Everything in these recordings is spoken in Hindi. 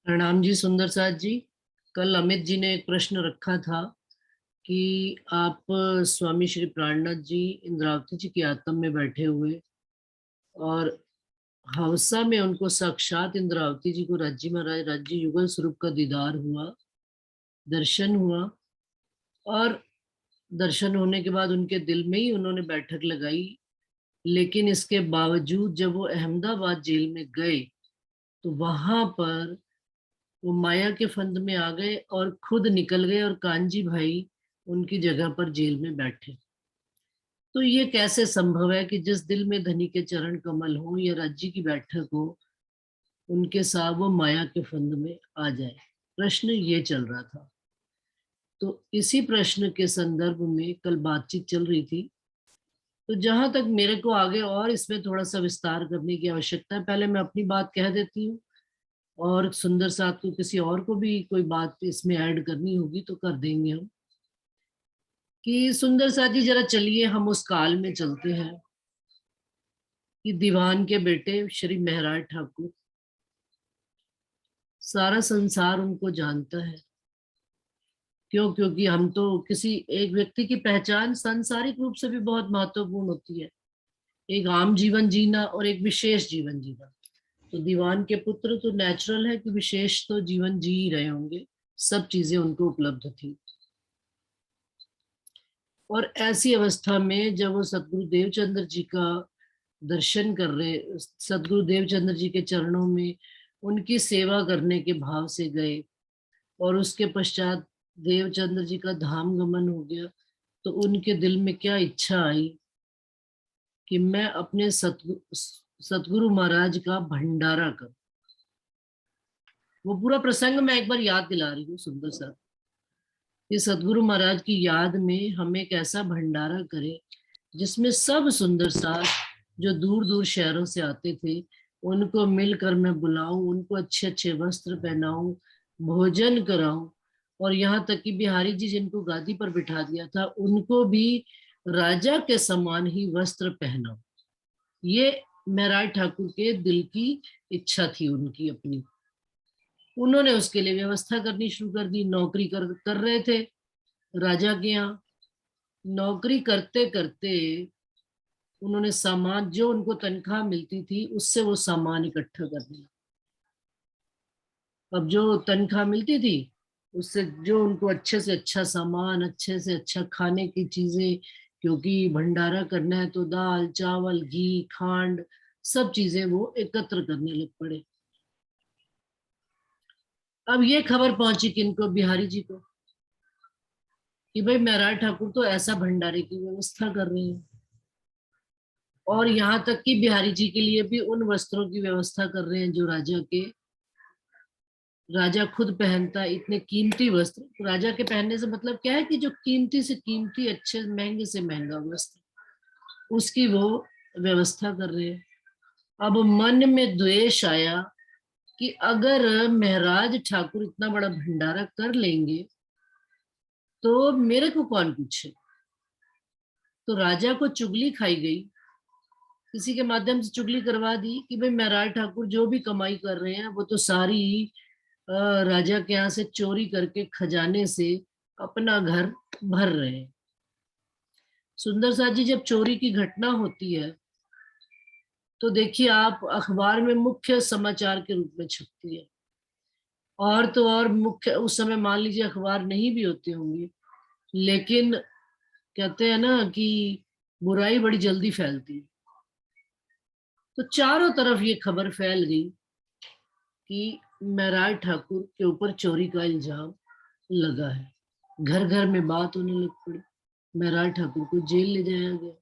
प्रणाम जी सुंदर साथ जी। कल अमित जी ने एक प्रश्न रखा था कि आप स्वामी श्री प्राणनाथ जी इंद्रावती जी की आश्रम में बैठे हुए और हवसा में उनको साक्षात इंद्रावती जी को राज्य महाराज राज्य युगल स्वरूप का दीदार हुआ, दर्शन हुआ। और दर्शन होने के बाद उनके दिल में ही उन्होंने बैठक लगाई। लेकिन इसके बावजूद जब वो अहमदाबाद जेल में गए तो वहां पर वो माया के फंद में आ गए और खुद निकल गए और कांजी भाई उनकी जगह पर जेल में बैठे। तो ये कैसे संभव है कि जिस दिल में धनी के चरण कमल हो या राज्य की बैठक हो, उनके साथ वो माया के फंद में आ जाए? प्रश्न ये चल रहा था। तो इसी प्रश्न के संदर्भ में कल बातचीत चल रही थी। तो जहां तक मेरे को आगे और इसमें थोड़ा सा विस्तार करने की आवश्यकता है, पहले मैं अपनी बात कह देती हूँ और सुंदर साहब को किसी और को भी कोई बात इसमें ऐड करनी होगी तो कर देंगे हम। कि सुंदर साथ जी जरा चलिए हम उस काल में चलते हैं कि दीवान के बेटे श्री महराज ठाकुर, सारा संसार उनको जानता है। क्यों? क्योंकि हम तो किसी एक व्यक्ति की पहचान सांसारिक रूप से भी बहुत महत्वपूर्ण होती है। एक आम जीवन जीना और एक विशेष जीवन जीना। तो दीवान के पुत्र तो नेचुरल है कि विशेष तो जीवन जी ही रहे होंगे, सब चीजें उनको उपलब्ध थी। और ऐसी अवस्था में जब वो सतगुरु देवचंद्र जी का दर्शन कर रहे, सतगुरु देवचंद्र जी के चरणों में उनकी सेवा करने के भाव से गए और उसके पश्चात देवचंद्र जी का धाम गमन हो गया, तो उनके दिल में क्या इच्छा आई कि मैं अपने सतगुरु महाराज का भंडारा करूं। वो पूरा प्रसंग मैं एक बार याद दिला रही हूँ सुंदर साहब। ये सतगुरु महाराज की याद में हम एक ऐसा भंडारा करें जिसमें सब सुंदर साथ जो दूर दूर शहरों से आते थे उनको मिलकर मैं बुलाऊं, उनको अच्छे अच्छे वस्त्र पहनाऊं, भोजन कराऊं। और यहाँ तक कि बिहारी जी जिनको गादी पर बिठा दिया था उनको भी राजा के समान ही वस्त्र पहनाऊं। ये महराज ठाकुर के दिल की इच्छा थी उनकी अपनी। उन्होंने उसके लिए व्यवस्था करनी शुरू कर दी। नौकरी कर रहे थे राजा के यहाँ। नौकरी करते करते उन्होंने सामान, जो उनको तनख्वाह मिलती थी उससे वो सामान इकट्ठा कर लिया। अब जो तनख्वाह मिलती थी उससे जो उनको अच्छे से अच्छा सामान, अच्छे से अच्छा खाने की चीजें, क्योंकि भंडारा करना है तो दाल चावल घी खांड सब चीजें वो एकत्र करने लग पड़े। अब ये खबर पहुंची किनको? बिहारी जी को, कि भाई महराज ठाकुर तो ऐसा भंडारे की व्यवस्था कर रहे हैं। और यहाँ तक कि बिहारी जी के लिए भी उन वस्त्रों की व्यवस्था कर रहे हैं जो राजा खुद पहनता है। इतने कीमती वस्त्र राजा के पहनने से मतलब क्या है कि जो कीमती से कीमती, अच्छे महंगे से महंगा वस्त्र, उसकी वो व्यवस्था कर रहे हैं। अब मन में द्वेष आया कि अगर महराज ठाकुर इतना बड़ा भंडारा कर लेंगे तो मेरे को कौन पूछे। तो राजा को चुगली खाई गई, किसी के माध्यम से चुगली करवा दी कि भाई महराज ठाकुर जो भी कमाई कर रहे हैं वो तो सारी राजा के यहाँ से चोरी करके खजाने से अपना घर भर रहे हैं। सुंदर साथ जी, जब चोरी की घटना होती है तो देखिए आप, अखबार में मुख्य समाचार के रूप में छपती है। और तो और मुख्य, उस समय मान लीजिए अखबार नहीं भी होते होंगे, लेकिन कहते हैं ना कि बुराई बड़ी जल्दी फैलती है। तो चारों तरफ ये खबर फैल गई कि महराज ठाकुर के ऊपर चोरी का इल्जाम लगा है। घर घर में बात होने लग पड़ी। महराज ठाकुर को जेल ले जाया गया।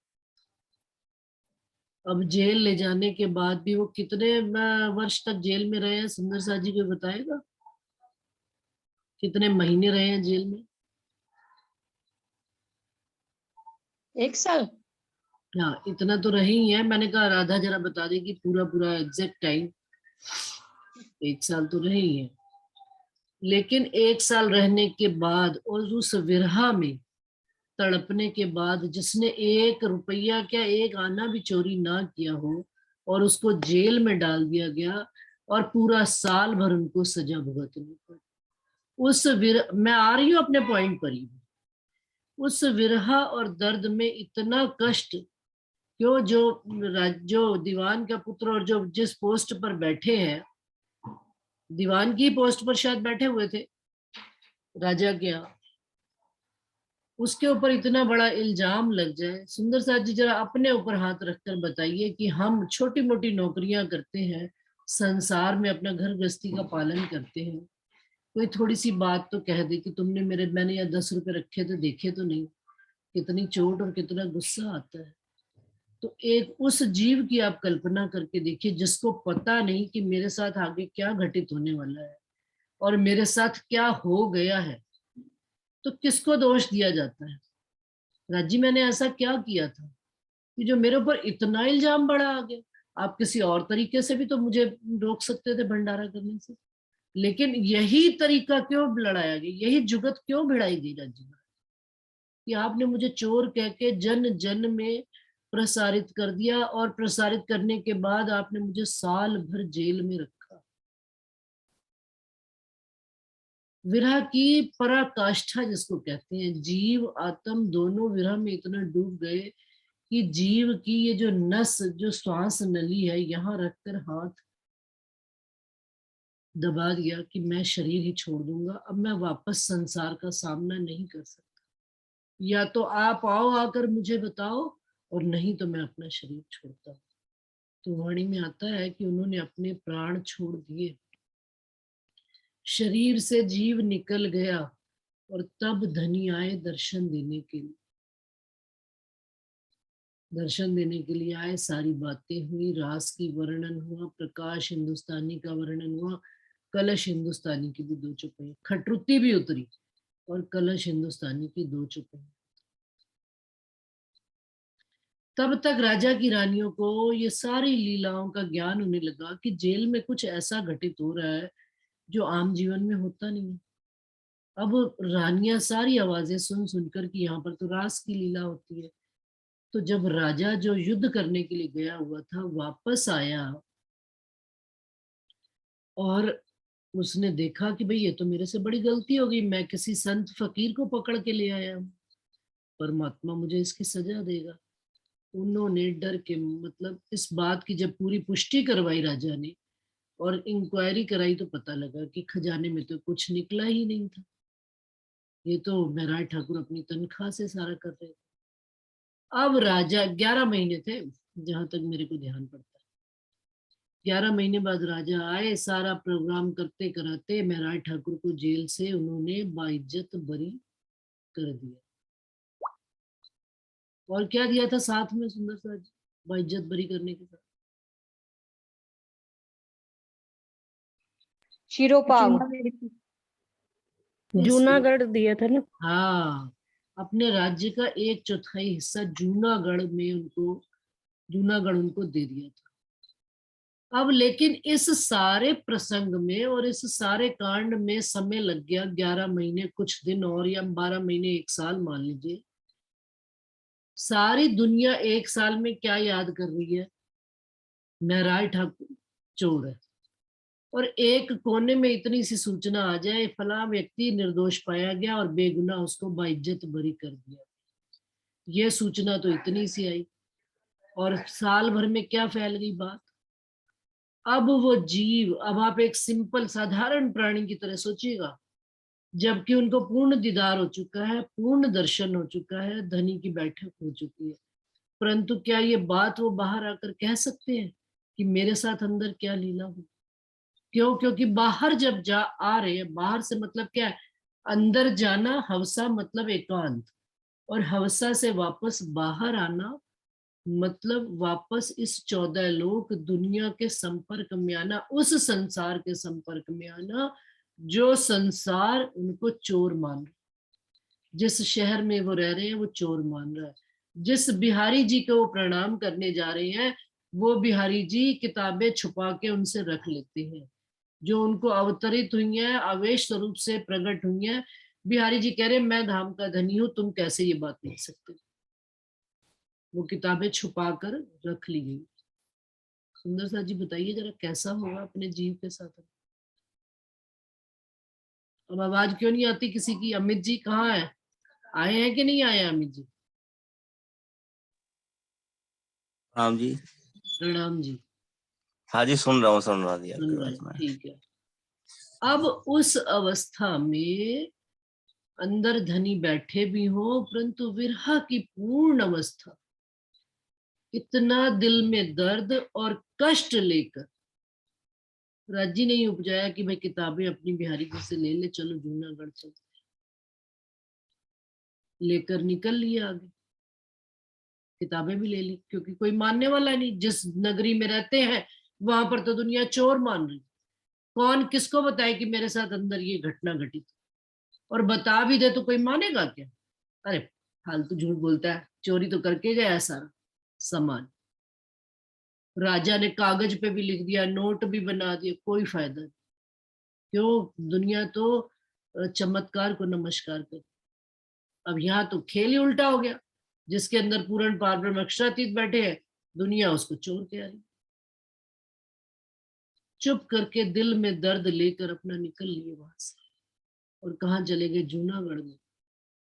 अब जेल ले जाने के बाद भी वो कितने वर्ष तक जेल में रहे हैं, सुंदर साथ जी को बताएगा? कितने महीने रहे हैं जेल में? 1 साल। हाँ, इतना तो रहे ही है। मैंने कहा राधा जरा बता देगी पूरा पूरा एग्जैक्ट टाइम। 1 साल तो रहे ही है। लेकिन 1 साल रहने के बाद और उस विरहा में तड़पने के बाद, जिसने 1 रुपया क्या 1 आना भी चोरी ना किया हो और उसको जेल में डाल दिया गया, और पूरा साल भर उनको सजा भुगतनी पड़ी। मैं आ रही हूँ अपने पॉइंट पर ही। उस विरह और दर्द में इतना कष्ट, क्यों जो दीवान का पुत्र और जो जिस पोस्ट पर बैठे हैं, दीवान की पोस्ट पर शायद बैठे हुए थे राजा के यहाँ, उसके ऊपर इतना बड़ा इल्जाम लग जाए। सुंदर साथ जी जरा अपने ऊपर हाथ रखकर बताइए कि हम छोटी मोटी नौकरियां करते हैं, संसार में अपना घर गृहस्थी का पालन करते हैं, कोई थोड़ी सी बात तो कह दे कि मैंने यहाँ 10 रुपए रखे थे, देखे तो नहीं, कितनी चोट और कितना गुस्सा आता है। तो एक उस जीव की आप कल्पना करके देखिए जिसको पता नहीं कि मेरे साथ आगे क्या घटित होने वाला है और मेरे साथ क्या हो गया है, तो किसको दोष दिया जाता है? राजी मैंने ऐसा क्या किया था कि जो मेरे ऊपर इतना इल्जाम बड़ा आ गया? आप किसी और तरीके से भी तो मुझे रोक सकते थे भंडारा करने से, लेकिन यही तरीका क्यों लड़ाया गया, यही जुगत क्यों भिड़ाई गई राजी में कि आपने मुझे चोर कह के जन जन में प्रसारित कर दिया, और प्रसारित करने के बाद आपने मुझे साल भर जेल में रखा। विरह की पराकाष्ठा जिसको कहते हैं, जीव आत्म दोनों विरह में इतना डूब गए कि जीव की ये जो नस, जो श्वास नली है, यहाँ रखकर हाथ दबा दिया कि मैं शरीर ही छोड़ दूंगा, अब मैं वापस संसार का सामना नहीं कर सकता, या तो आप आओ आकर मुझे बताओ, और नहीं तो मैं अपना शरीर छोड़ता हूँ। तो वाणी में आता है कि उन्होंने अपने प्राण छोड़ दिए, शरीर से जीव निकल गया, और तब धनी आए दर्शन देने के लिए। दर्शन देने के लिए आए, सारी बातें हुई, रास की वर्णन हुआ, प्रकाश हिंदुस्तानी का वर्णन हुआ, कलश हिंदुस्तानी की भी 2 चुपाई, खटरुती भी उतरी और कलश हिंदुस्तानी की 2 चुपाई। तब तक राजा की रानियों को ये सारी लीलाओं का ज्ञान होने लगा कि जेल में कुछ ऐसा घटित हो रहा है जो आम जीवन में होता नहीं है। अब रानियां सारी आवाजें सुन सुनकर कि यहाँ पर तो रास की लीला होती है। तो जब राजा जो युद्ध करने के लिए गया हुआ था वापस आया, और उसने देखा कि भाई ये तो मेरे से बड़ी गलती हो गई, मैं किसी संत फकीर को पकड़ के ले आया हूँ, परमात्मा मुझे इसकी सजा देगा। उन्होंने डर के, मतलब इस बात की जब पूरी पुष्टि करवाई राजा ने और इंक्वायरी कराई, तो पता लगा कि खजाने में तो कुछ निकला ही नहीं था, ये तो महराज ठाकुर अपनी तनख्वाह से सारा कर रहे थे। अब राजा 11 महीने थे जहां तक मेरे को ध्यान पड़ता है, 11 महीने बाद राजा आए, सारा प्रोग्राम करते कराते महराज ठाकुर को जेल से उन्होंने बाइज्जत बरी कर दिया। और क्या दिया था साथ में सुंदर सा बाइज्जत बरी करने के साथ? शिरोपाव। जूनागढ़ दिया था ना। हाँ, अपने राज्य का 1/4 हिस्सा जूनागढ़ उनको दे दिया था। अब लेकिन इस सारे प्रसंग में और इस सारे कांड में समय लग गया 11 महीने कुछ दिन, और या 12 महीने 1 साल मान लीजिए। सारी दुनिया 1 साल में क्या याद कर रही है? महराज ठाकुर चोर है, और एक कोने में इतनी सी सूचना आ जाए, फला व्यक्ति निर्दोष पाया गया और बेगुनाह उसको बाइज्जत बरी कर दिया। ये सूचना तो इतनी सी आई, और साल भर में क्या फैल गई बात। अब वो जीव, अब आप एक सिंपल साधारण प्राणी की तरह सोचिएगा, जबकि उनको पूर्ण दीदार हो चुका है, पूर्ण दर्शन हो चुका है, धनी की बैठक हो चुकी है, परंतु क्या ये बात वो बाहर आकर कह सकते हैं कि मेरे साथ अंदर क्या लीला हुई? क्यों? क्योंकि बाहर जब जा आ रहे हैं, बाहर से मतलब क्या है? अंदर जाना, हवसा मतलब एकांत, और हवसा से वापस बाहर आना मतलब वापस इस 14 लोक दुनिया के संपर्क में आना, उस संसार के संपर्क में आना जो संसार उनको चोर मान रहा है। जिस शहर में वो रह रहे हैं वो चोर मान रहा है। जिस बिहारी जी को वो प्रणाम करने जा रहे हैं, वो बिहारी जी किताबें छुपा के उनसे रख लेते हैं, जो उनको अवतरित हुई है, आवेश स्वरूप से प्रकट हुई है। बिहारी जी कह रहे हैं मैं धाम का धनी हूं, तुम कैसे ये बात लिख सकते? वो किताबें छुपा कर रख ली गई। सुंदर सा जी बताइए जरा कैसा होगा अपने जीव के साथ। अब आवाज क्यों नहीं आती किसी की? अमित जी कहाँ है? आए हैं कि नहीं आए अमित जी? राम जी। प्रणाम जी। हाँ जी, सुन रहा जी आपकी बात में। ठीक है। अब उस अवस्था में अंदर धनी बैठे भी हो, परंतु विरह की पूर्ण अवस्था, इतना दिल में दर्द और कष्ट लेकर राजी नहीं उपजाया कि भाई किताबें अपनी बिहारी जी से ले ले, चलो जूनागढ़ चल। लेकर निकल लिए आगे, किताबें भी ले ली, क्योंकि कोई मानने वाला नहीं। जिस नगरी में रहते हैं वहां पर तो दुनिया चोर मान रही। कौन किसको बताए कि मेरे साथ अंदर ये घटना घटी? और बता भी दे तो कोई मानेगा क्या? अरे फालतू झूठ बोलता है, चोरी तो करके गया सारा सामान। राजा ने कागज पे भी लिख दिया, नोट भी बना दिए, कोई फायदा नहीं। क्यों? दुनिया तो चमत्कार को नमस्कार कर। अब यहाँ तो खेल ही उल्टा हो गया। जिसके अंदर पूर्ण पारब्रह्म अक्षरातीत बैठे हैं, दुनिया उसको चोर कह रही। चुप करके दिल में दर्द लेकर अपना निकल लिए वहां से। और कहाँ चले गए? जूनागढ़ में।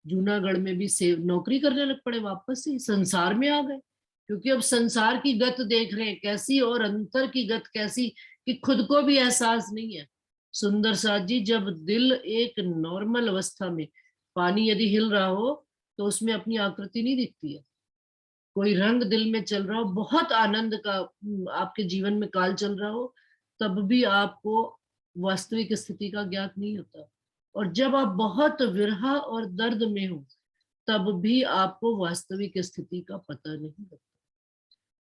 जूनागढ़ में भी सेव नौकरी करने लग पड़े, वापस से संसार में आ गए। क्योंकि अब संसार की गत देख रहे हैं कैसी, और अंतर की गत कैसी, कि खुद को भी एहसास नहीं है। सुंदर साथ जी, जब दिल एक नॉर्मल अवस्था में, पानी यदि हिल रहा हो तो उसमें अपनी आकृति नहीं दिखती है। कोई रंग दिल में चल रहा हो, बहुत आनंद का आपके जीवन में काल चल रहा हो, तब भी आपको वास्तविक स्थिति का ज्ञात नहीं होता। और जब आप बहुत विरह और दर्द में हो, तब भी आपको वास्तविक स्थिति का पता नहीं लगता।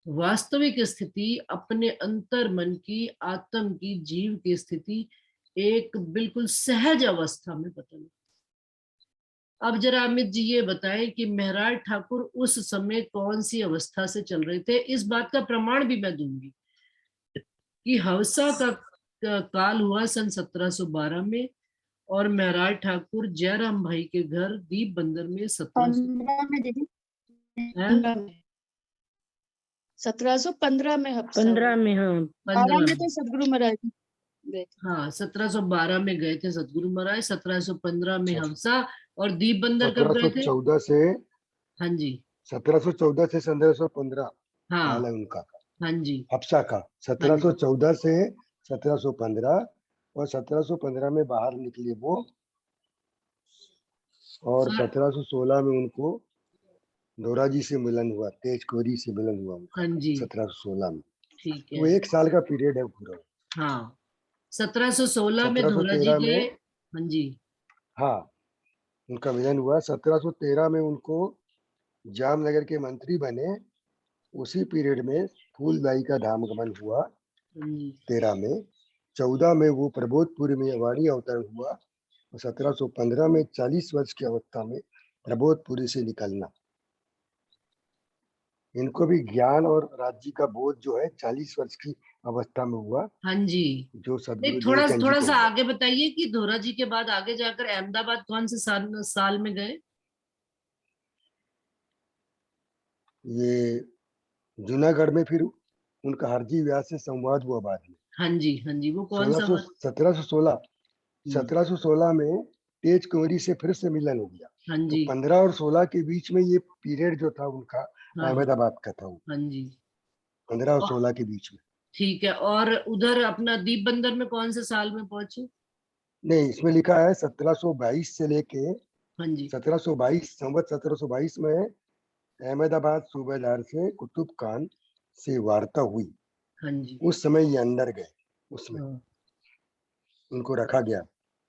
वास्तविक स्थिति अपने अंतर मन की, आत्म की, जीव की स्थिति एक बिल्कुल सहज अवस्था में पता लगती। अब जरा अमित जी ये बताएं कि महराज ठाकुर उस समय कौन सी अवस्था से चल रहे थे? इस बात का प्रमाण भी मैं दूंगी कि हवसा का काल हुआ सन 1712 में, और महराज ठाकुर जयराम भाई के घर दीप बंदर में 15 में दीदी, 17 1715 में हफ्सा 15 हुआ। में, हाँ 12 15 में में। तो सदगुरु महाराज गए थे। हाँ 1712 में गए थे सतगुरु महाराज, 1715 में हवसा। और दीप बंदर कब गए थे? 1714 से हाँ जी, 1714 से 1715 काल हाँ है उनका, हाँ जी, हफ्सा का। हाँ जी, 1714 से 1715, और 1715 में बाहर निकले वो, और 1716 में उनको दोरा जी से मिलन हुआ, तेज कोरी से मिलन हुआ उनका हाँ जी, 1716 में। ठीक तो है। 1 साल का पीरियड है पूरा। हाँ 1716 में धोरा जी 1713 के, में, हाँ जी, हाँ, उनका मिलन हुआ। 1713 में उनको जामनगर के मंत्री बने। उसी पीरियड में फूलबाई का धामगमन हुआ हाँ जी। 13 में। 14 में वो प्रबोधपुर में वाणी अवतरण हुआ, और 1715 में 40 वर्ष की अवस्था में प्रबोधपुरी से निकलना। इनको भी ज्ञान और राज्य का बोध जो है 40 वर्ष की अवस्था में हुआ, हाँ जी, जो नहीं सदगुरु थोड़ा देवचंद जी थोड़ा को सा हुआ। आगे बताइए कि धोरा जी के बाद आगे जाकर अहमदाबाद कौन से साल में गए? ये जूनागढ़ में फिर उनका हरजी व्यास से संवाद हुआ बाद में। हाँ जी, हाँ जी, वो कौन सा 1716 1716 में तेज कुंवरी से फिर से मिलन हो गया। हाँ तो जी, 15 और 16 के बीच में ये पीरियड जो था उनका हाँ हाँ अहमदाबाद का था, वो हाँ जी, 15 और और 16 के बीच में। ठीक है। और उधर अपना दीप बंदर में कौन से साल में पहुंचे? नहीं, इसमें लिखा है 1722 से लेके हाँ जी, 1722, संवत 1722 में अहमदाबाद सूबेदार से कुतुब खान से वार्ता हुई। हाँ जी, उस समय ये अंदर गए, उसमें हाँ उनको रखा गया।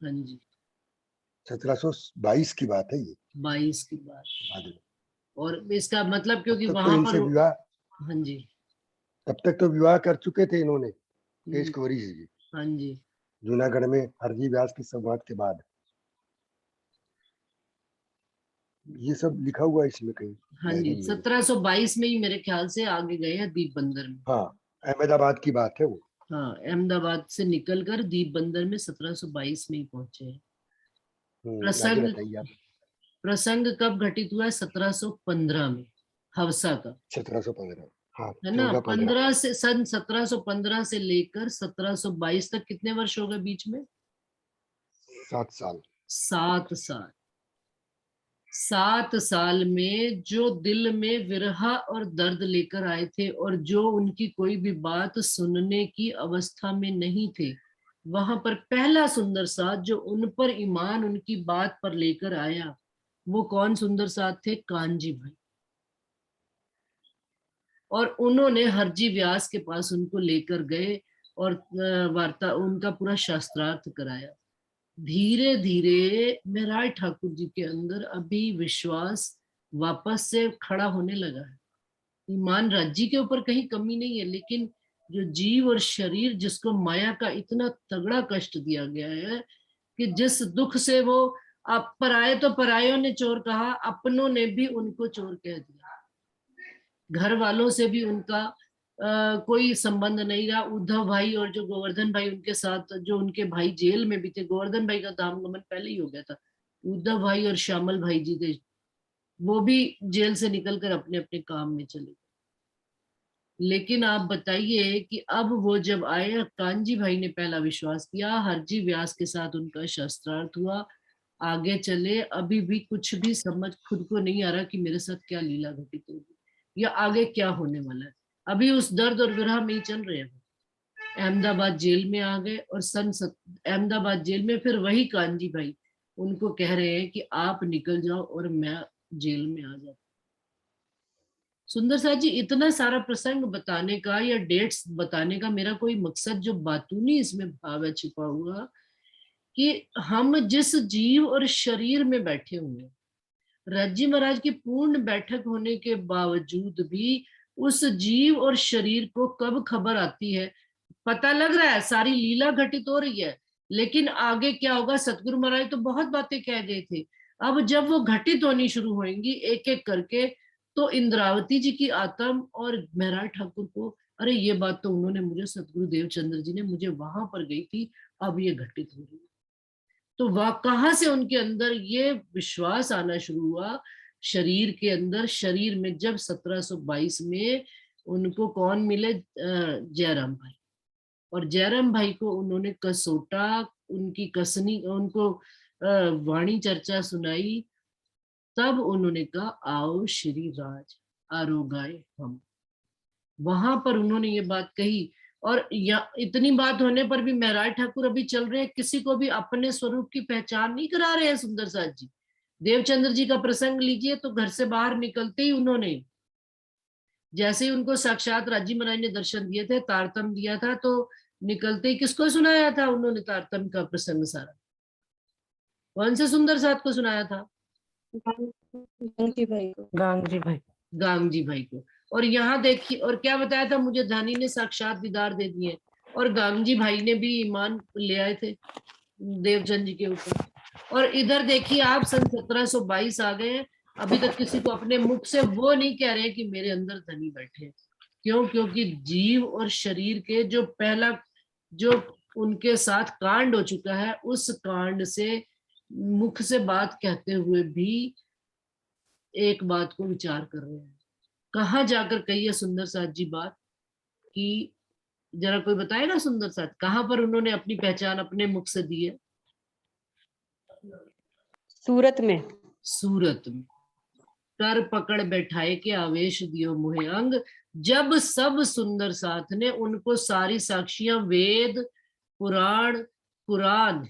हाँ जी, 1722 की बात है ये, 22 की बात। बाद में। और इसका मतलब तब क्योंकि तक तो वहां पर इनसे विवाह, हाँ जी, तब तक तो विवाह कर चुके थे इन्होंने तेज हम्म, कुंवरी जी हाँ जी, जूनागढ़ में हरजी व्यास के संवाद के बाद। ये सब लिखा हुआ है इसमें कहीं हाँ जी, डायरी में। 1722 में ही मेरे ख्याल से आगे गए हैं दीप बंदर में। हाँ, अहमदाबाद की बात है वो। हाँ अहमदाबाद से निकलकर दीप बंदर में 1722 में ही पहुंचे हैं। आगे प्रसंग बताइए आप। प्रसंग कब घटित हुआ है? 1715 में हवसा का। 1715। हाँ है ना। 14-15 15 से सन 1715 से लेकर 1722 तक कितने वर्ष हो गए बीच में? 7 साल। 7 साल। 7 साल में जो दिल में विरह और दर्द लेकर आए थे और जो उनकी कोई भी बात सुनने की अवस्था में नहीं थे, वहां पर पहला सुंदर साथ जो उन पर ईमान उनकी बात पर लेकर आया, वो कौन सुंदर साथ थे? कानजी भाई। और उन्होंने हरजी व्यास के पास उनको लेकर गए और वार्ता उनका पूरा शास्त्रार्थ कराया। धीरे धीरे महराज ठाकुर जी के अंदर अभी विश्वास वापस से खड़ा होने लगा है। ईमान राज्य के ऊपर कहीं कमी नहीं है, लेकिन जो जीव और शरीर जिसको माया का इतना तगड़ा कष्ट दिया गया है कि जिस दुख से वो आप पराये तो परायों ने चोर कहा, अपनों ने भी उनको चोर कह दिया। घर वालों से भी उनका कोई संबंध नहीं रहा। उद्धव भाई और जो गोवर्धन भाई उनके साथ, जो उनके भाई जेल में भी थे, गोवर्धन भाई का धाम गमन पहले ही हो गया था, उद्धव भाई और श्यामल भाई जी थे, वो भी जेल से निकलकर अपने अपने काम में चले गए। लेकिन आप बताइए कि अब वो जब आए, कांजी भाई ने पहला विश्वास किया, हरजी व्यास के साथ उनका शस्त्रार्थ हुआ, आगे चले, अभी भी कुछ भी समझ खुद को नहीं आ रहा कि मेरे साथ क्या लीला घटित होगी या आगे क्या होने वाला है। अभी उस दर्द और विरह में ही चल रहे हैं। अहमदाबाद जेल में आ गए और अहमदाबाद जेल में फिर वही कांजी भाई उनको कह रहे हैं कि आप निकल जाओ और मैं जेल में आ जाता। सुंदर साथ जी, इतना सारा प्रसंग बताने का या डेट्स बताने का मेरा कोई मकसद जो बातूनी इसमें भाव है छिपा हुआ, कि हम जिस जीव और शरीर में बैठे हुए, रज्जी महाराज की पूर्ण बैठक होने के बावजूद भी उस जीव और शरीर को कब खबर आती है? पता लग रहा है सारी लीला घटित हो रही है, लेकिन आगे क्या होगा? सतगुरु महाराज तो बहुत बातें कह गए थे, अब जब वो घटित होनी शुरू होंगी एक एक करके, तो इंद्रावती जी की आत्म और महराज ठाकुर को, अरे ये बात तो उन्होंने मुझे, सतगुरु देवचंद्र जी ने मुझे वहां पर गई थी, अब ये घटित हो रही है। तो वह कहां से उनके अंदर ये विश्वास आना शुरू हुआ? शरीर के अंदर, शरीर में जब 1722 में उनको कौन मिले? जयराम भाई। और जयराम भाई को उन्होंने कसोटा, उनकी कसनी, उनको वाणी चर्चा सुनाई, तब उन्होंने कहा आओ श्री राज आरोगाए हम। वहां पर उन्होंने ये बात कही। और इतनी बात होने पर भी महराज ठाकुर अभी चल रहे हैं, किसी को भी अपने स्वरूप की पहचान नहीं करा रहे हैं। सुंदर साथ जी, देवचंद्र जी का प्रसंग लीजिए, तो घर से बाहर निकलते ही उन्होंने, जैसे ही उनको साक्षात राजी महाराज ने दर्शन दिए थे, तारतम दिया था, तो निकलते ही किसको सुनाया था उन्होंने तारतम का प्रसंग सारा? कौन से सुंदर साथ को सुनाया था? गांधी भाई को। गांगजी भाई। गांगजी भाई को। और यहाँ देखिए, और क्या बताया था? मुझे धनी ने साक्षात दीदार दे दिए। और गांगजी भाई ने भी ईमान ले आए थे देवचंद जी के ऊपर। और इधर देखिए आप, सन 1722 आ गए हैं, अभी तक किसी को अपने मुख से वो नहीं कह रहे कि मेरे अंदर धनी बैठे। क्यों? क्योंकि जीव और शरीर के जो पहला जो उनके साथ कांड हो चुका है, उस कांड से मुख से बात कहते हुए भी एक बात को विचार कर रहे हैं। कहाँ जाकर कही है सुंदर साथ जी बात? कि जरा कोई बताएगा सुंदर साथ, कहाँ पर उन्होंने अपनी पहचान अपने मुख से दी है? सूरत में। सूरत में। कर पकड़ बैठाए के आवेश दियो मुहे अंग, जब सब सुंदर साथ ने उनको सारी साक्षियां, वेद, पुराण, कुरान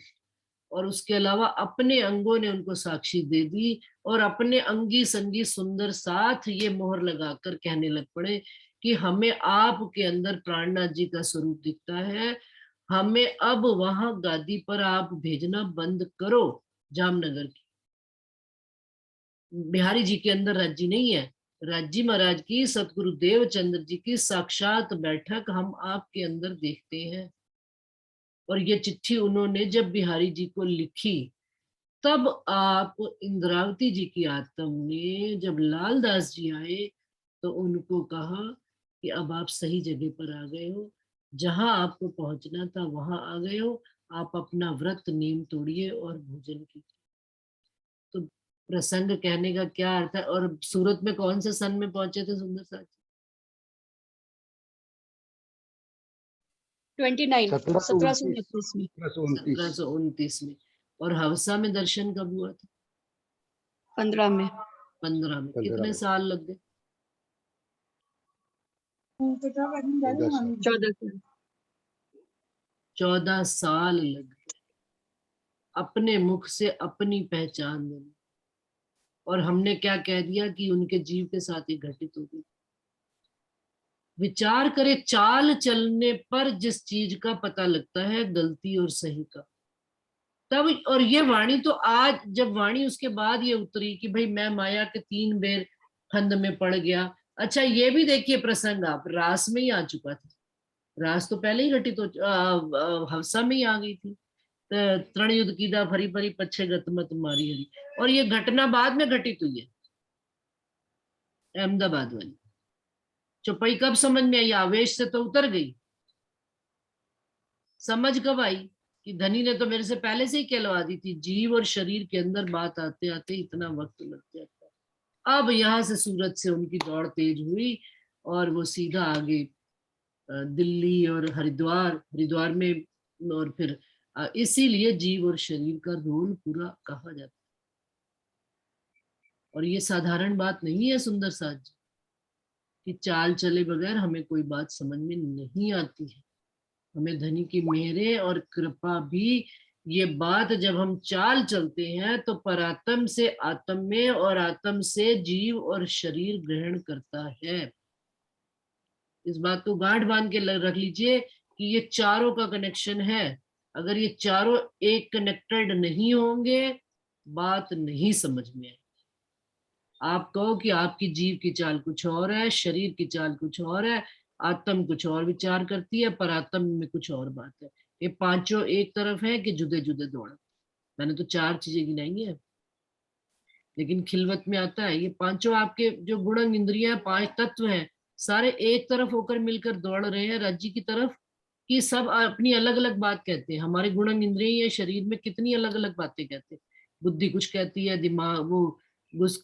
और उसके अलावा अपने अंगों ने उनको साक्षी दे दी, और अपने अंगी संगी सुंदर साथ ये मोहर लगाकर कहने लग पड़े कि हमें आपके अंदर प्राणनाथ जी का स्वरूप दिखता है, हमें अब वहां गादी पर आप भेजना बंद करो। जामनगर की बिहारी जी के अंदर राज्जी नहीं है, राज्जी महाराज की, सतगुरु देवचंद्र जी की साक्षात बैठक हम आपके अंदर देखते हैं। और ये चिट्ठी उन्होंने जब बिहारी जी को लिखी, तब आप इंद्रावती जी की आत्म ने, जब लालदास जी आए तो उनको कहा कि अब आप सही जगह पर आ गए हो, जहां आपको पहुंचना था वहां आ गए हो, आप अपना व्रत नियम तोड़िए और भोजन कीजिए। तो प्रसंग कहने का क्या अर्थ है? और सूरत में कौन से सन में पहुंचे थे सुंदर साथ? 29 1729 1729 में 1729 1729 में। और हवसा में दर्शन कब हुआ था? 15 में 15 में। 15 कितने में। साल लग गए? 14 साल। 14 साल लग गए अपने मुख से अपनी पहचान देने। और हमने क्या कह दिया कि उनके जीव के साथ ही घटित हो गई। विचार करे, चाल चलने पर जिस चीज का पता लगता है गलती और सही का, तब। और ये वाणी तो आज, जब वाणी उसके बाद ये उतरी कि भाई मैं माया के 3 बेर फंद में पड़ गया। अच्छा ये भी देखिए प्रसंग, आप रास में ही आ चुका था। रास तो पहले ही घटित हो हवसा में ही आ गई थी। तृण युद्ध कीदा फरी फरी पच्छे गत मत मारी हरी। और ये घटना बाद में घटित हुई है, अहमदाबाद वाली। चौपाई कब समझ में आई? आवेश से तो उतर गई। समझ कब आई कि धनी ने तो मेरे से पहले से ही कहलवा दी थी। जीव और शरीर के अंदर बात आते आते इतना वक्त लग जाता है। अब यहां से सूरत से उनकी दौड़ तेज हुई और वो सीधा आगे दिल्ली और हरिद्वार में। और फिर इसीलिए जीव और शरीर का रोल पूरा कहा जाता है। और ये साधारण बात नहीं है सुंदर साथ जी, कि चाल चले बगैर हमें कोई बात समझ में नहीं आती है। हमें धनी की मेहरे और कृपा भी, ये बात जब हम चाल चलते हैं तो परात्म से आत्म में और आत्म से जीव और शरीर ग्रहण करता है। इस बात को गांठ बांध के रख लीजिए कि ये चारों का कनेक्शन है। अगर ये चारों एक कनेक्टेड नहीं होंगे बात नहीं समझ में आए। आप कहो कि आपकी जीव की चाल कुछ और है, शरीर की चाल कुछ और है, आत्म कुछ और विचार करती है, पर आत्म में कुछ और बात है। ये पांचों एक तरफ है कि जुदे जुदे दौड़। मैंने तो 4 चीजें गिनाई है, लेकिन खिलवत में आता है ये पांचों आपके जो गुण इंद्रियां 5 तत्व हैं, सारे एक तरफ होकर मिलकर दौड़ रहे हैं राज्य की तरफ। कि सब अपनी अलग अलग बात कहते हैं। हमारे गुण इंद्रिय शरीर में कितनी अलग अलग बातें कहते हैं। बुद्धि कुछ कहती है, दिमाग वो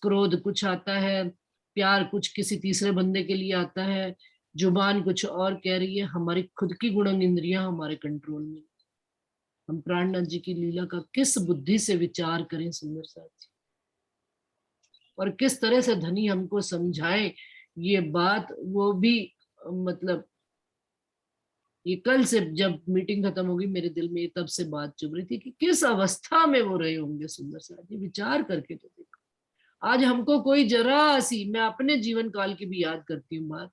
क्रोध कुछ आता है, प्यार कुछ किसी तीसरे बंदे के लिए आता है, जुबान कुछ और कह रही है। हमारी खुद की गुण इंद्रियां हमारे कंट्रोल में। हम प्राणनाथ जी की लीला का किस बुद्धि से विचार करें सुंदर साथी, और किस तरह से धनी हमको समझाए ये बात। वो भी मतलब ये कल से जब मीटिंग खत्म होगी मेरे दिल में तब से बात चुभ रही थी कि किस अवस्था में वो रहे होंगे सुंदर साथी। विचार करके तो देखो, आज हमको कोई जरा सी, मैं अपने जीवन काल की भी याद करती हूँ बात,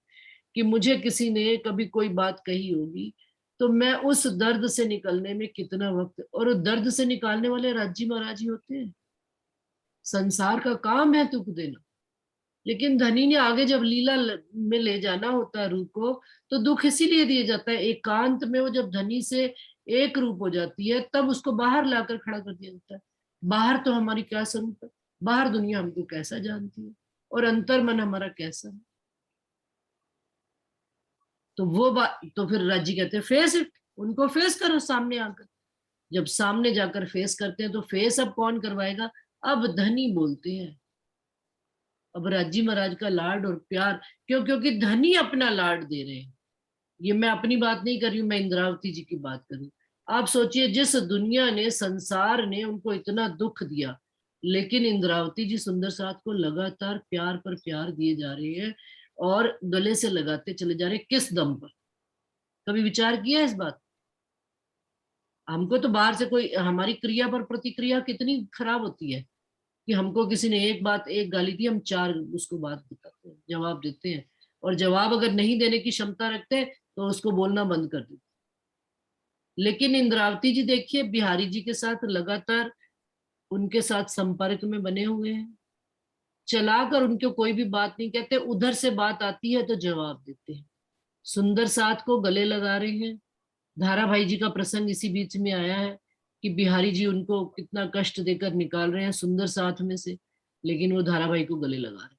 कि मुझे किसी ने कभी कोई बात कही होगी तो मैं उस दर्द से निकलने में कितना वक्त, और दर्द से निकालने वाले राज्य महाराज ही होते हैं। संसार का काम है तुक देना, लेकिन धनी ने आगे जब लीला में ले जाना होता है रूप को, तो दुख इसीलिए दिया जाता है। एकांत में वो जब धनी से एक रूप हो जाती है तब उसको बाहर लाकर खड़ा कर दिया जाता है। बाहर तो हमारी क्या स्वरूप है, बाहर दुनिया हमको कैसा जानती है और अंतर मन हमारा कैसा है। तो वो बात, तो फिर राजी कहते हैं फेस इट, उनको फेस करो सामने आकर। जब सामने जाकर फेस करते हैं तो फेस अब कौन करवाएगा? अब धनी बोलते हैं। अब राज्य महाराज का लाड और प्यार, क्योंकि धनी अपना लाड दे रहे हैं। ये मैं अपनी बात नहीं कर रही हूँ, मैं इंद्रावती जी की बात कर रही हूँ। आप सोचिए, जिस दुनिया ने, संसार ने उनको इतना दुख दिया, लेकिन इंद्रावती जी सुंदर साथ को लगातार प्यार पर प्यार दिए जा रहे हैं और गले से लगाते चले जा रहे हैं। किस दम पर? कभी विचार किया इस बात? हमको तो बाहर से कोई, हमारी क्रिया पर प्रतिक्रिया कितनी खराब होती है कि हमको किसी ने एक बात, एक गाली दी, हम 4 उसको बात बताते हैं, जवाब देते हैं। और जवाब अगर नहीं देने की क्षमता रखते तो उसको बोलना बंद कर देते। लेकिन इंद्रावती जी देखिए, बिहारी जी के साथ लगातार उनके साथ संपर्क में बने हुए हैं। चलाकर उनको कोई भी बात नहीं कहते, उधर से बात आती है तो जवाब देते हैं। सुंदर साथ को गले लगा रहे हैं। धारा भाई जी का प्रसंग इसी बीच में आया है कि बिहारी जी उनको कितना कष्ट देकर निकाल रहे हैं सुंदर साथ में से, लेकिन वो धारा भाई को गले लगा रहे हैं।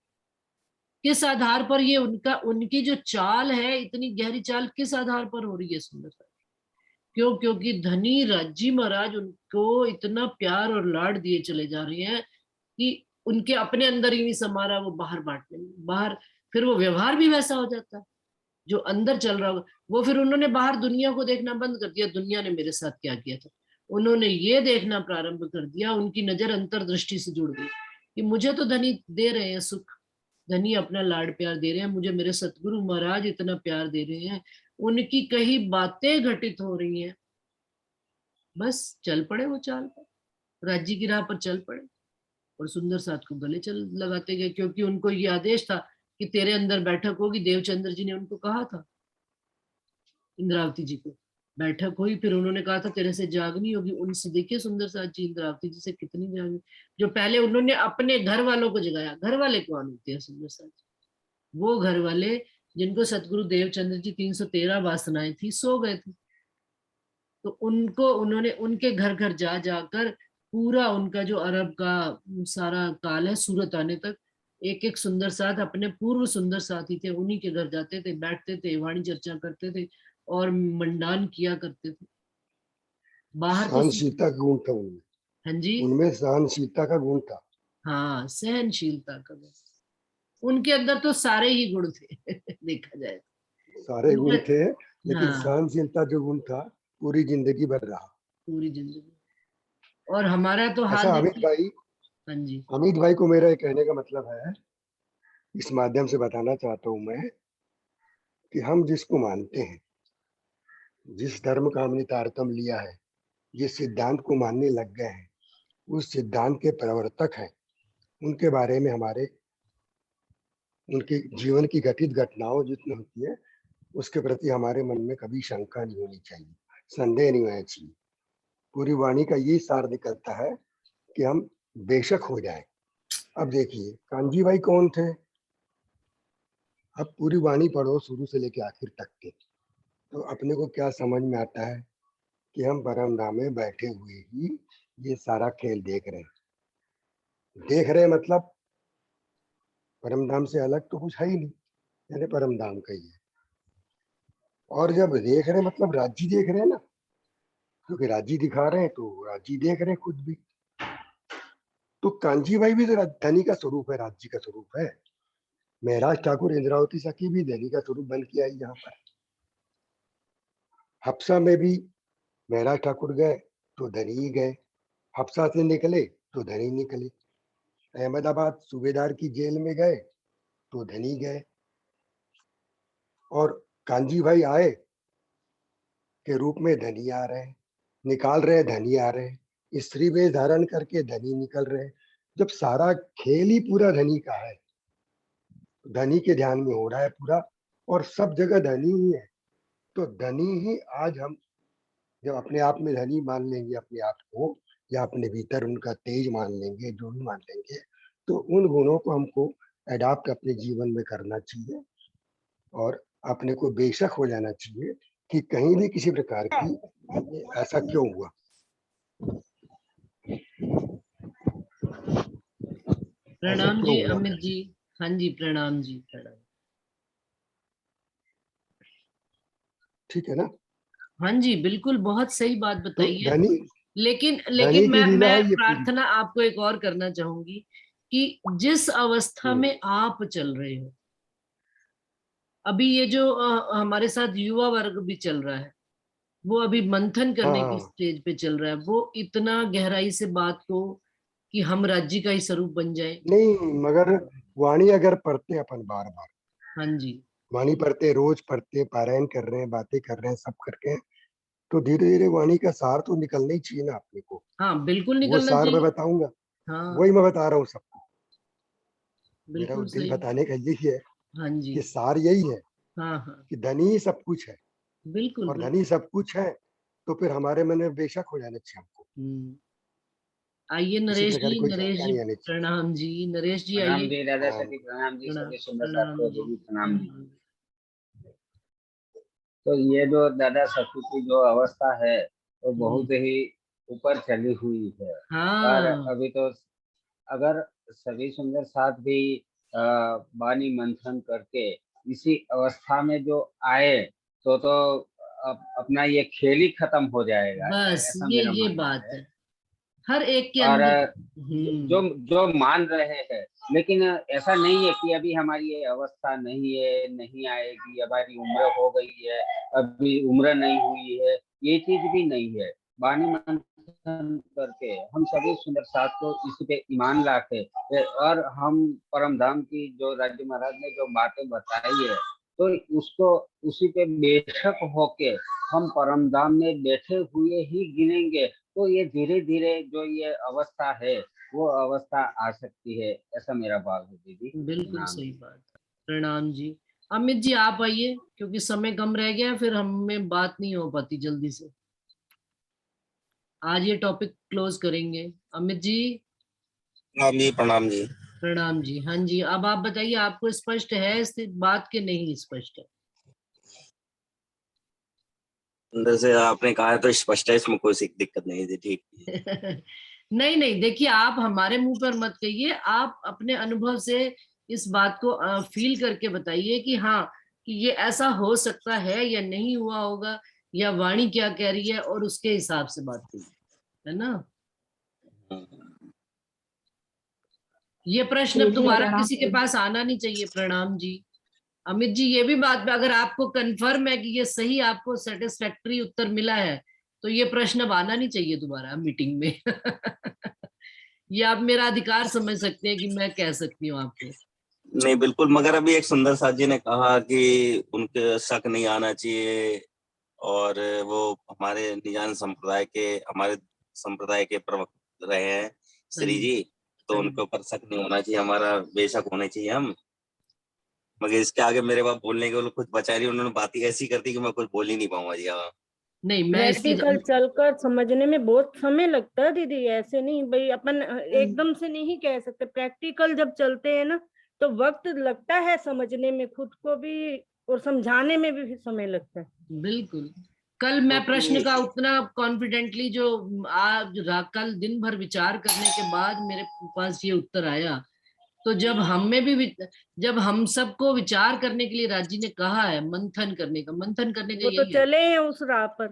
किस आधार पर ये उनकी जो चाल है, इतनी गहरी चाल किस आधार पर हो रही है सुंदर साथ? क्यों? क्योंकि धनी राज्य महाराज उनको इतना प्यार और लाड दिए चले जा रहे हैं कि उनके अपने अंदर ही नहीं समा रहा, वो बाहर बांटने में, बाहर फिर वो व्यवहार भी वैसा हो जाता है। जो अंदर चल रहा होगा, वो फिर उन्होंने बाहर दुनिया को देखना बंद कर दिया, दुनिया ने मेरे साथ क्या किया था। उन्होंने ये देखना प्रारंभ कर दिया, उनकी नजर अंतर्दृष्टि से जुड़ गई कि मुझे तो धनी दे रहे हैं सुख, धनी अपना लाड प्यार दे रहे हैं, मुझे मेरे सतगुरु महाराज इतना प्यार दे रहे हैं, उनकी कई बातें घटित हो रही हैं। बस चल पड़े वो चाल पर, राज्य की राह पर चल पड़े और सुंदर साथ को गले चल लगाते गए, क्योंकि उनको ये आदेश था कि तेरे अंदर बैठक होगी। देवचंद्र जी ने उनको कहा था, इंद्रावती जी को बैठक हुई, फिर उन्होंने कहा था तेरे से जागनी होगी। उनसे देखिए सुंदर साथ जी इंद्रावती जी से कितनी जागनी, जो पहले उन्होंने अपने घर वालों को जगाया। घर वाले कौन होते हैं सुंदर साथ जी? वो घर वाले जिनको सतगुरु देवचंद्र जी 313 वासनाएं थी, सो गए थे, तो उनको उन्होंने उनके घर घर जा जाकर पूरा उनका जो अरब का सारा काल है सूरत आने तक, एक एक सुंदर साथ अपने पूर्व सुंदर साथी थे, उन्हीं के घर जाते थे, बैठते थे, वाणी चर्चा करते थे और मंडान किया करते थे। बाहर तो सहनशीलता का गुण था उनमें, हाँ जी, उनमें सहनशीलता का गुण था। हाँ सहनशीलता का गुण, उनके अंदर तो सारे ही गुण थे देखा जाए सारे तो। गुण थे, लेकिन हाँ सहनशीलता जो गुण था पूरी जिंदगी भर रहा। पूरी जिंदगी, और हमारा तो हाल अच्छा देखिए। हाँ जी, अमित भाई को मेरा ये कहने का मतलब है, इस माध्यम से बताना चाहता हूं मैं कि हम जिसको मानते हैं, जिस धर्म का हमने तारतम्य लिया है, जिस सिद्धांत को मानने लग गए हैं, उस सिद्धांत के प्रवर्तक हैं, उनके बारे में हमारे उनके जीवन की घटित घटनाओं जितनी होती है उसके प्रति हमारे मन में कभी शंका नहीं होनी चाहिए, संदेह नहीं होना चाहिए। पूरी वाणी का ये सार निकलता है कि हम बेशक हो जाए। अब देखिए कांजी भाई कौन थे, अब पूरी वाणी पढ़ो शुरू से लेकर आखिर तक के, तो अपने को क्या समझ में आता है कि हम परम धाम में बैठे हुए ही ये सारा खेल देख रहे हैं। देख रहे मतलब परम धाम से अलग तो कुछ है ही नहीं, यानी परम धाम का ही है। और जब देख रहे मतलब राज्य देख रहे हैं ना, क्योंकि राज्य दिखा रहे हैं तो राज्य देख रहे हैं खुद भी। तो कांजी भाई भी तो धनी का स्वरूप है, राज्य का स्वरूप है। महराज ठाकुर इंद्रावती सखी भी धनी का स्वरूप बन के आई यहाँ पर। हफ्सा में भी महराज ठाकुर गए तो धनी ही गए, हफ्सा से निकले तो धनी निकले। अहमदाबाद सूबेदार की जेल में गए तो धनी गए, और कांजी भाई आए के रूप में धनी आ रहे हैं, निकाल रहे धनी आ रहे हैं, स्त्री वेश धारण करके धनी निकल रहे हैं। जब सारा खेल ही पूरा धनी का है, धनी के ध्यान में हो रहा है पूरा, और सब जगह धनी ही है, तो धनी ही आज हम जब अपने आप में धनी मान लेंगे अपने आप को, या अपने भीतर उनका तेज मान लेंगे, जो भी मान लेंगे, तो उन गुणों को हमको अडॉप्ट अपने जीवन में करना चाहिए, और अपने को बेशक हो जाना चाहिए कि कहीं भी किसी प्रकार की ऐसा क्यों हुआ। प्रणाम क्यों जी हुआ अमित जी। हाँ जी प्रणाम जी, प्रणाम। ठीक है ना। हाँ जी बिल्कुल, बहुत सही बात तो बताई है। धनी लेकिन धनी लेकिन की लीला मैं है ये पूरी। प्रार्थना आपको एक और करना चाहूंगी कि जिस अवस्था में आप चल रहे हो अभी, ये जो हमारे साथ युवा वर्ग भी चल रहा है, वो अभी मंथन करने की हाँ स्टेज पे चल रहा है, वो इतना गहराई से बात को कि हम राज्य का ही स्वरूप बन जाए। नहीं, मगर वाणी अगर पढ़ते अपन बार बार, हाँ जी, वाणी पढ़ते, रोज पढ़ते, पारायण कर रहे हैं, बातें कर रहे हैं, सब करके, तो धीरे धीरे वाणी का सार तो निकलना ही चाहिए ना अपने को। हाँ बिल्कुल वो निकलना सार मैं चाहिए। बताऊंगा, हाँ वही मैं बता रहा हूँ सबको। मेरा बिल्कुल उद्देश्य सही। बताने का यही है हाँ जी, कि सार यही है हाँ हाँ कि धनी ही सब कुछ है, बिल्कुल और बिल्कुल। धनी सब कुछ है तो फिर हमारे मन में बेशक हो जाना चाहिए हमको, आइए किसी नरेश प्रकार जी, की कोई नरेश शंका जी नहीं आनी चाहिए। प्रणाम जी, नरेश जी प्रणाम आइए। जी, राधा हाँ सखी प्रणाम जी, प्रणाम सभी सुंदर साथ प्रणाम को जी। भी प्रणाम जी। तो ये जो दादा सखी की जो अवस्था है वो बहुत ही ऊपर चली हुई है। और हाँ अभी तो अगर सभी सुंदर साथ भी वाणी मंथन करके इसी अवस्था में जो आए तो अपना ये खेल ही खत्म हो जाएगा, बस ऐसा ये मेरा मानना बात है। है, हर एक के और अंदर। जो जो मान रहे हैं लेकिन ऐसा नहीं है कि अभी हमारी ये अवस्था नहीं है, नहीं आएगी, हमारी उम्र हो गई है, अभी उम्र नहीं हुई है, ये चीज भी नहीं है। वाणी मंथन करके हम सभी सुंदर साथ को इसी पे ईमान लाके और हम परम धाम की जो राज्य महाराज ने जो बातें बताई है, तो उसको उसी पे बेशक होके हम परम धाम में बैठे हुए ही गिनेंगे, तो ये धीरे धीरे जो ये अवस्था है वो अवस्था आ सकती है, ऐसा मेरा भाव है दीदी। बिल्कुल प्रणाम सही जी। बात है। प्रणाम जी। अमित जी आप आइए, क्योंकि समय कम रह गया, फिर हमें बात नहीं हो पाती जल्दी से। आज ये टॉपिक क्लोज करेंगे। अमित जी। प्रणाम जी, प्रणाम जी। प्रणाम जी। हाँ जी, अब आप बताइए, आपको स्पष्ट है इस बात के नहीं स्पष्ट है? अंदर से आपने कहा है तो स्पष्ट है, इसमें कोई सी दिक्कत नहीं थी, ठीक है। नहीं नहीं, देखिए आप हमारे मुंह पर मत कहिए, आप अपने अनुभव से इस बात को फील करके बताइए कि हाँ, कि ये ऐसा हो सकता है या नहीं हुआ होगा, या वाणी क्या कह रही है, और उसके हिसाब से बात करिए, है ना। ये प्रश्न अब दोबारा किसी के पास आना नहीं चाहिए। प्रणाम जी। अमित जी, ये भी बात, अगर आपको कंफर्म है कि ये सही, आपको सेटिस्फैक्टरी उत्तर मिला है, तो ये प्रश्न अब आना नहीं चाहिए दोबारा मीटिंग में। ये आप मेरा अधिकार समझ सकते हैं कि मैं कह सकती हूँ आपको। नहीं बिल्कुल, मगर अभी एक सुंदर साथ जी ने कहा कि उनके शक नहीं आना चाहिए, और वो हमारे निजान संप्रदाय के, हमारे संप्रदाय के प्रवक्ता रहे हैं श्री जी, तो उनके ऊपर शक नहीं होना चाहिए, हमारा बेशक होने चाहिए हम। मगर इसके आगे मेरे पास बोलने के लिए कुछ बचा नहीं, उन्होंने बात ही ऐसी कर दी कि मैं कुछ बोल ही नहीं पाऊंगा जी। हाँ नहीं, मैं इसकी प्रैक्टिकल चलकर समझने में बहुत समय लगता है दीदी, ऐसे नहीं भाई अपन एकदम से नहीं कह सकते। प्रैक्टिकल जब चलते हैं ना तो वक्त लगता है समझने में खुद को भी, और समझाने में भी समय लगता है। बिल्कुल। कल मैं प्रश्न का उतना कॉन्फिडेंटली जो आज कल दिन भर विचार करने के बाद मेरे पास ये उत्तर आया, तो जब जब हम सबको विचार करने के लिए राजी ने कहा है, मंथन करने का वो तो यही है। चले हैं उस राह पर,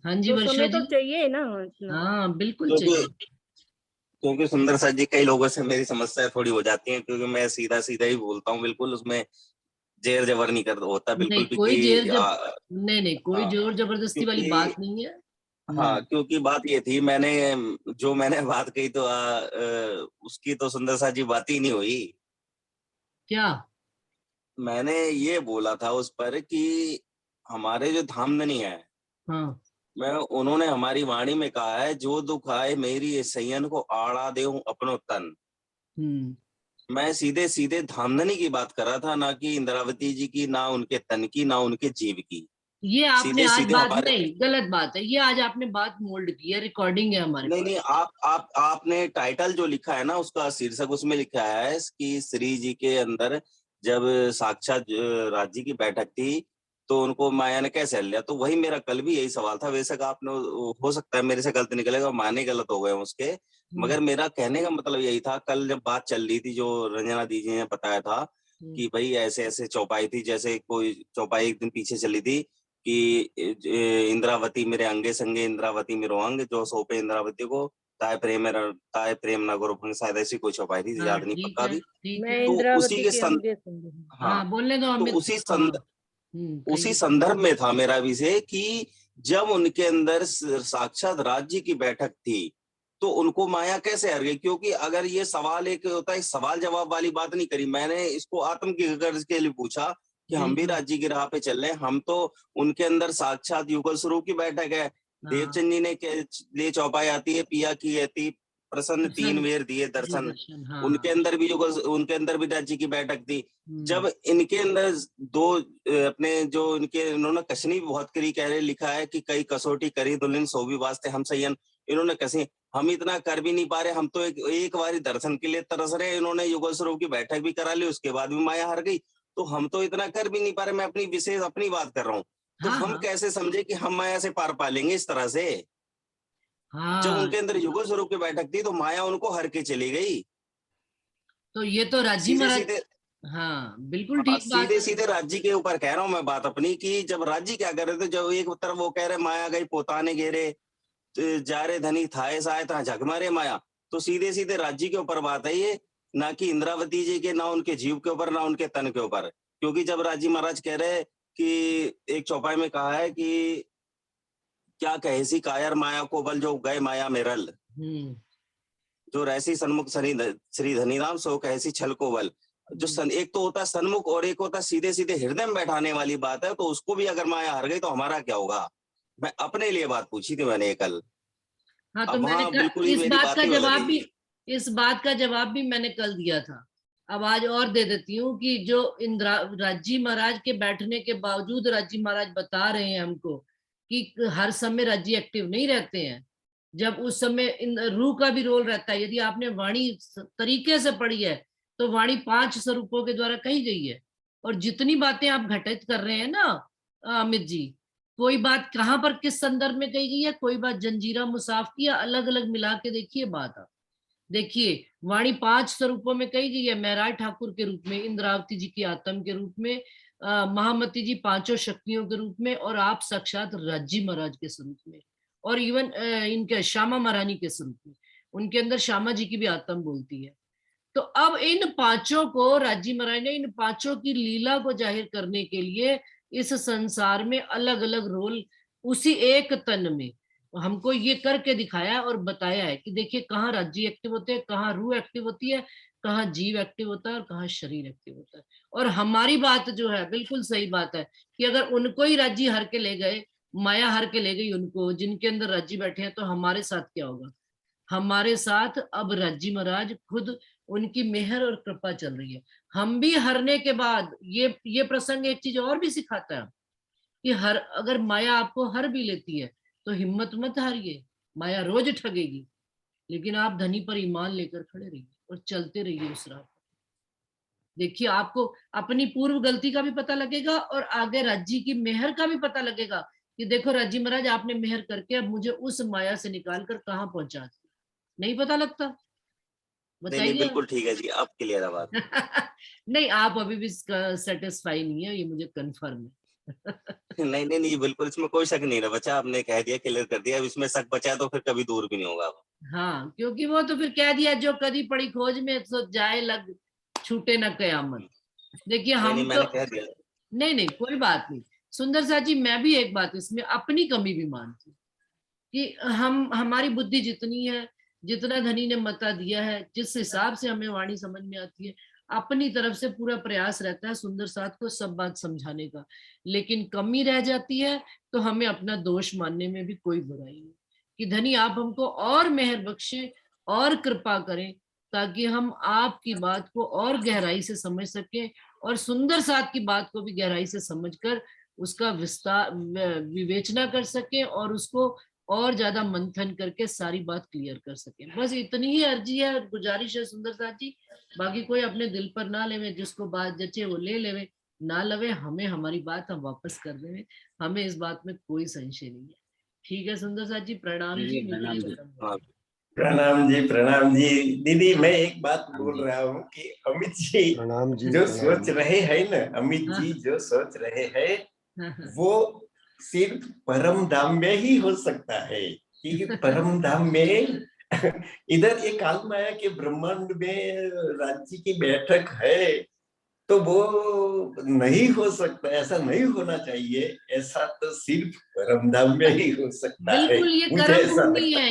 हाँ जी तो वर्षा समय जी। तो चाहिए ना इतना। हाँ बिल्कुल क्योंकि चाहिए। क्योंकि सुंदर साथ जी, कई लोगों से मेरी समस्या थोड़ी हो जाती है, क्योंकि मैं सीधा सीधा ही बोलता हूँ, बिल्कुल उसमें जेर जबर नहीं कर होता नहीं बिल्कुल भी कोई कि जेर जब नहीं नहीं, कोई हाँ, जोर जबरदस्ती वाली क्योंकि बात नहीं है। हाँ, क्योंकि बात ये थी, मैंने बात कही तो उसकी तो सुंदर साथ जी बात ही नहीं हुई। क्या? मैंने ये बोला था उस पर कि हमारे जो धामधनी है, हाँ। उन्होंने हमारी वाणी में कहा है, जो दुख आए मेरी इस सैयन को आड़ा देऊं अपनो तन। हम्म। मैं सीधे सीधे धामधनी की बात कर रहा था, ना कि इंद्रावती जी की, ना उनके तन की, ना उनके जीव की। ये आपने सीधे आज सीधे बात, हमारे, नहीं गलत बात है ये, आज आपने बात मोल्ड की है, रिकॉर्डिंग है हमारे नहीं पास। नहीं, आपने टाइटल जो लिखा है ना, उसका शीर्षक उसमें लिखा है कि श्री जी के अंदर जब साक्षात राज्य की बैठक थी, तो उनको माया ने कैसे हल लिया। तो वही मेरा कल भी यही सवाल था। बेशक आपने, हो सकता है मेरे से गलत निकलेगा, माने गलत हो गए उसके, मगर मेरा कहने का मतलब यही था, कल जब बात चल रही थी, जो रंजना दीदी ने बताया था कि भाई ऐसे ऐसे चौपाई थी, जैसे कोई चौपाई एक दिन पीछे चली थी कि इंद्रावती मेरे अंगे संगे, इंद्रावती मेरो अंग, जो सौंपे इंद्रावती को, ताय प्रेम न गुरु भंग, शायद ऐसी कोई छुपाई थी, हाँ याद नहीं ठीक पक्का है, भी। ठीक मैं है। तो उसी इंद्रावती के के अंगे संगे हूँ। हाँ, हाँ बोलने दो तो अमित। हाँ। उसी कहिए। संदर्भ में था मेरा विषय कि जब उनके अंदर साक्षात राज्य की बैठक थी, तो उनको माया कैसे हर गई। क्योंकि अगर ये सवाल एक होता है, सवाल जवाब वाली बात नहीं करी मैंने, इसको आत्म की गर्ज के लिए पूछा कि हम भी बिल्कुल। राज्य की राह पे चल रहे हैं, हम तो उनके अंदर साक्षात युगल स्वरूप की बैठक है। हाँ। देवचंद जी ने लिए चौपाई आती है, पिया की अति प्रसन्न, तीन प्रसन्न वेर दिए जी दर्शन। दर्शन। हाँ। उनके अंदर भी युगल, उनके अंदर भी राज्य की बैठक थी। हम्म। जब इनके अंदर दो अपने जो इनके, इन्होंने कसनी भी बहुत करी, कह रहे लिखा है कि कई कसौटी करी दुल्हन सो भी वास्ते हम सैयन। इन्होंने कसी, हम इतना कर भी नहीं पा रहे, हम तो एक बारी दर्शन के लिए तरस रहे। इन्होंने युगल स्वरूप की बैठक भी करा ली, उसके बाद भी माया हार गई, तो हम तो इतना कर भी नहीं पा रहे। मैं अपनी विशेष अपनी बात कर रहा हूँ, तो हाँ हम हाँ कैसे समझे कि हम माया से पार पा लेंगे इस तरह से। जब हाँ। उनके अंदर युगल स्वरूप की बैठक थी, तो माया उनको हर के चली गई। तो ये तो राजी सीधे महाराज। सीधे, हाँ बिल्कुल हाँ, ठीक बात सीधे है। सीधे राज्य के ऊपर कह रहा हूँ मैं बात अपनी, कि जब राज्य क्या कर रहे थे, जब एक तरफ वो कह रहे माया गई पोताने घेरे, जा रे धनी थाए साए था झगमारे माया, तो सीधे सीधे राज्य के ऊपर बात है ये ना कि इंद्रावती जी के, ना उनके जीव के ऊपर, ना उनके तन के ऊपर। क्योंकि जब राजी महाराज कह रहे कि एक चौपाई में कहा है कि क्या कहेसी कायर माया को बल, जो गए माया में रल, जो रहसी सन्मुख श्री धनीराम सो कहेसी छल को बल। जो एक तो होता है सन्मुख और एक होता है सीधे सीधे हृदय में बैठाने वाली बात है, तो उसको भी अगर माया हर गई तो हमारा क्या होगा। मैं अपने लिए बात पूछी थी मैंने कल। हाँ, तो अब मैंने वहां बिल्कुल ही इस मेरी बात बात का ही बदल जवाब गई। भी इस बात का जवाब भी मैंने कल दिया था। अब आज और दे देती हूँ कि जो राजी महाराज के बैठने के बावजूद राजी महाराज बता रहे हैं हमको कि हर समय राजी एक्टिव नहीं रहते हैं। जब उस समय रूह का भी रोल रहता है। यदि आपने वाणी तरीके से पढ़ी है तो वाणी 5 स्वरूपों के द्वारा कही गई है। और जितनी बातें आप घटित कर रहे हैं ना अमित जी, कोई बात कहाँ पर किस संदर्भ में कही गई है, कोई बात जंजीरा मुसाफ की, अलग अलग मिला के देखिए बात। आप देखिए वाणी 5 स्वरूपों में कही गई है। महराज ठाकुर के रूप में, इंद्रावती जी की आत्म के रूप में, महामती जी 5 शक्तियों के रूप में, और आप साक्षात राजी महाराज के स्वरूप में, और इवन इनके श्यामा महारानी के स्वरूप में। उनके अंदर श्यामा जी की भी आत्म बोलती है। तो अब इन 5 को राजी महाराज ने इन 5 की लीला को जाहिर करने के लिए इस संसार में अलग अलग रोल उसी एक तन में हमको ये करके दिखाया और बताया है कि देखिए कहाँ राज्य एक्टिव होते हैं, कहाँ रूह एक्टिव होती है, कहाँ जीव एक्टिव होता है और कहाँ शरीर एक्टिव होता है। और हमारी बात जो है बिल्कुल सही बात है कि अगर उनको ही राज्य हर के ले गए, माया हर के ले गई उनको, जिनके अंदर राज्य बैठे हैं, तो हमारे साथ क्या होगा। हमारे साथ अब राज्य महाराज खुद, उनकी मेहर और कृपा चल रही है। हम भी हरने के बाद ये प्रसंग एक चीज और भी सिखाता है कि हर अगर माया आपको हर भी लेती है तो हिम्मत मत हारिए, माया रोज ठगेगी, लेकिन आप धनी पर ईमान लेकर खड़े रहिए और चलते रहिए उस राह पर। देखिए आपको अपनी पूर्व गलती का भी पता लगेगा और आगे राज्य की मेहर का भी पता लगेगा कि देखो राज्य महाराज आपने मेहर करके अब मुझे उस माया से निकाल कर कहाँ पहुंचा दिया। नहीं पता लगता, नहीं बताइए। बिल्कुल ठीक है जी, अब क्लियर है बात। नहीं, आप अभी भी सेटिस्फाई नहीं है, ये मुझे कंफर्म है। नहीं नहीं नहीं, बिल्कुल इसमें कोई शक नहीं रहा। बच्चा आपने कह दिया, क्लियर कर दिया। अब इसमें शक बचा तो फिर कभी दूर भी नहीं होगा। हाँ, क्योंकि वो तो फिर कह दिया, जो कदी पड़ी खोज में तो जाए लग, छूटे न कयामत। देखिए नहीं नहीं, हम तो मैंने कह दिया। नहीं, कोई बात नहीं। सुंदर सा जी, मैं भी एक बात इसमें अपनी कमी भी मानती हूँ कि हमारी बुद्धि जितनी है, जितना धनी ने मता दिया है, जिस हिसाब से हमें वाणी समझ में आती है, अपनी तरफ से पूरा प्रयास रहता है सुंदर साथ को सब बात समझाने का। लेकिन कमी रह जाती है तो हमें अपना दोष मानने में भी कोई बुराई नहीं कि धनी आप हमको और मेहर बख्शे और कृपा करें, ताकि हम आपकी बात को और गहराई से समझ सकें और सुंदर साथ की बात को भी गहराई से समझकर उसका विस्तार विवेचना कर सके और उसको और ज्यादा मंथन करके सारी बात क्लियर कर सके। बस इतनी ही अर्जी है, गुजारिश है सुंदर साथ जी। बाकी कोई अपने दिल पर ना लेवे, जिसको बात जचे वो ले लेवे, ना लवे हमें हमारी बात हम वापस कर देवे, हमें इस बात में कोई संशय नहीं है। ठीक है सुंदर साथ जी, प्रणाम जी। प्रणाम जी। प्रणाम जी। दीदी मैं एक बात बोल रहा हूँ कि अमित जी प्रणाम जी, जो प्रणाम। सोच रहे हैं ना, अमित जी जो सोच रहे हैं वो सिर्फ परम धाम में ही हो सकता है। कि परम धाम में इधर ये काल माया के ब्रह्मांड में राज्य की बैठक है, तो वो नहीं हो सकता, ऐसा नहीं होना चाहिए। ऐसा तो सिर्फ परम धाम में ही हो सकता है, बिल्कुल, ये मुझे कर्म ऐसा भूमि लगता है।